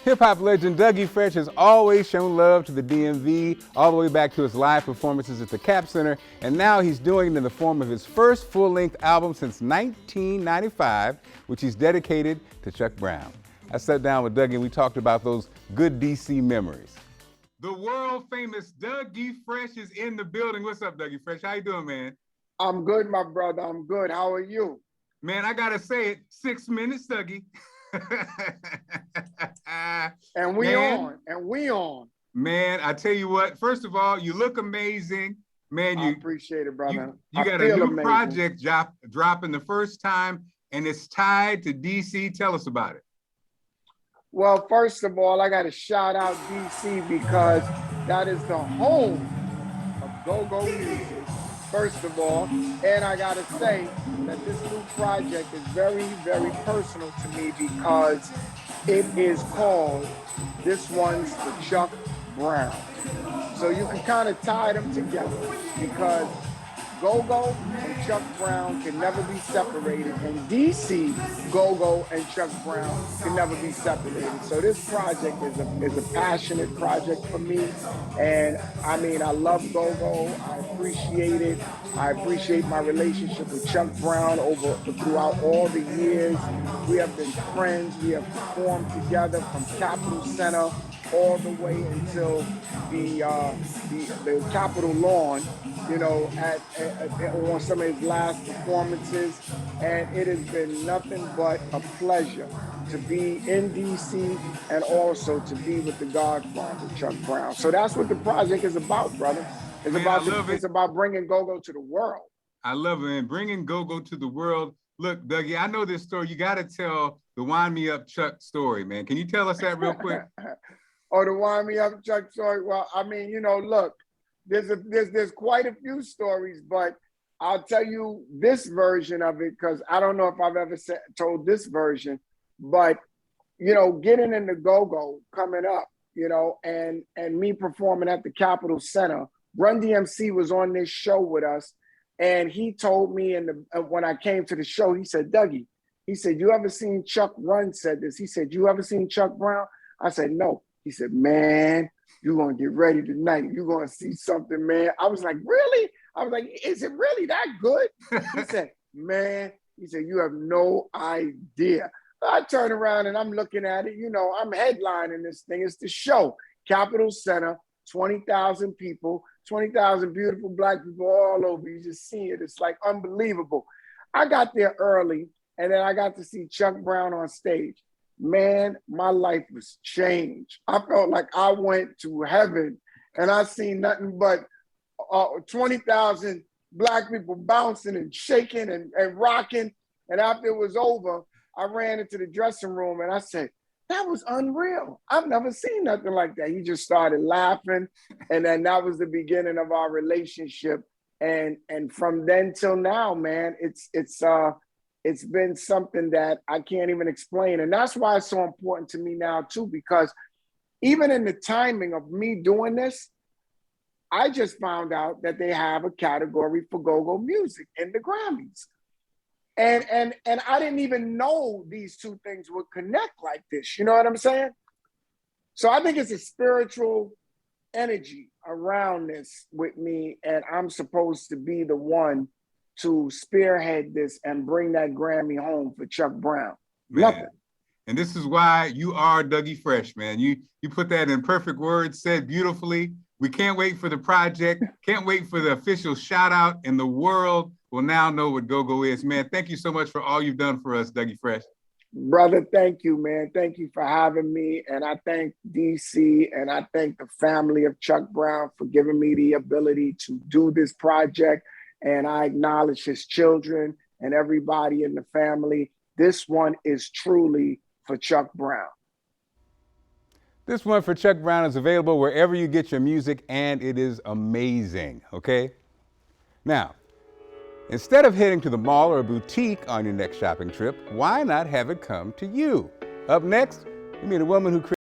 Hip-hop legend Dougie Fresh has always shown love to the DMV, all the way back to his live performances at the Cap Center, and now he's doing it in the form of his first full-length album since 1995, which he's dedicated to Chuck Brown. I sat down with Dougie and we talked about those good DC memories. The world-famous Dougie Fresh is in the building. What's up, Dougie Fresh? How you doing, man? I'm good, my brother. I'm good. How are you? Man, I gotta say it, 6 minutes, Dougie. And we on. Man, I tell you what, first of all, you look amazing. Man, I appreciate it, brother. You got a new project dropping the first time, and it's tied to DC. Tell us about it. Well, first of all, I got to shout out DC because that is the home of go-go music, first of all. And I got to say that this new project is very, very personal to me because it is called This One's for Chuck Brown. So you can kind of tie them together because Go-Go and Chuck Brown can never be separated, and DC, Go-Go and Chuck Brown can never be separated. So this project is a passionate project for me, and I mean, I love Go-Go. I appreciate it. I appreciate my relationship with Chuck Brown throughout all the years. We have been friends. We have performed together from Capitol Center all the way until the Capitol lawn, you know, on some of his last performances. And it has been nothing but a pleasure to be in DC and also to be with the Godfather, Chuck Brown. So that's what the project is about, brother. It's about bringing go-go to the world. I love it, man. Bringing go-go to the world. Look, Dougie, I know this story. You got to tell the Wind Me Up Chuck story, man. Can you tell us that real quick? Oh, the Wind Me Up Chuck story. Well, I mean, you know, look, there's quite a few stories, but I'll tell you this version of it because I don't know if I've ever told this version, but you know, getting into go-go coming up, you know, and me performing at the Capitol Center. Run DMC was on this show with us, and he told me when I came to the show, he said, Dougie, he said, you ever seen Chuck Run said this? He said, you ever seen Chuck Brown? I said, no. He said, man, you're going to get ready tonight. You're going to see something, man. I was like, really? I was like, is it really that good? He said, man, he said, you have no idea. I turn around and I'm looking at it. You know, I'm headlining this thing. It's the show. Capitol Center, 20,000 people, 20,000 beautiful Black people all over. You just see it. It's like unbelievable. I got there early, and then I got to see Chuck Brown on stage. Man, my life was changed. I felt like I went to heaven, and I seen nothing but 20,000 Black people bouncing and shaking and rocking. And after it was over, I ran into the dressing room and I said, that was unreal. I've never seen nothing like that. He just started laughing. And then that was the beginning of our relationship. And from then till now, man, it's been something that I can't even explain. And that's why it's so important to me now too, because even in the timing of me doing this, I just found out that they have a category for go-go music in the Grammys. And I didn't even know these two things would connect like this. You know what I'm saying? So I think it's a spiritual energy around this with me. And I'm supposed to be the one to spearhead this and bring that Grammy home for Chuck Brown. Nothing. And this is why you are Dougie Fresh, man. You put that in perfect words, said beautifully. We can't wait for the project. Can't wait for the official shout out, and the world will now know what go-go is. Man, thank you so much for all you've done for us, Dougie Fresh. Brother, thank you, man. Thank you for having me. And I thank DC and I thank the family of Chuck Brown for giving me the ability to do this project. And I acknowledge his children and everybody in the family. This one is truly for Chuck Brown. This one for Chuck Brown is available wherever you get your music, and it is amazing, okay? Now, instead of heading to the mall or a boutique on your next shopping trip, why not have it come to you? Up next, we meet a woman who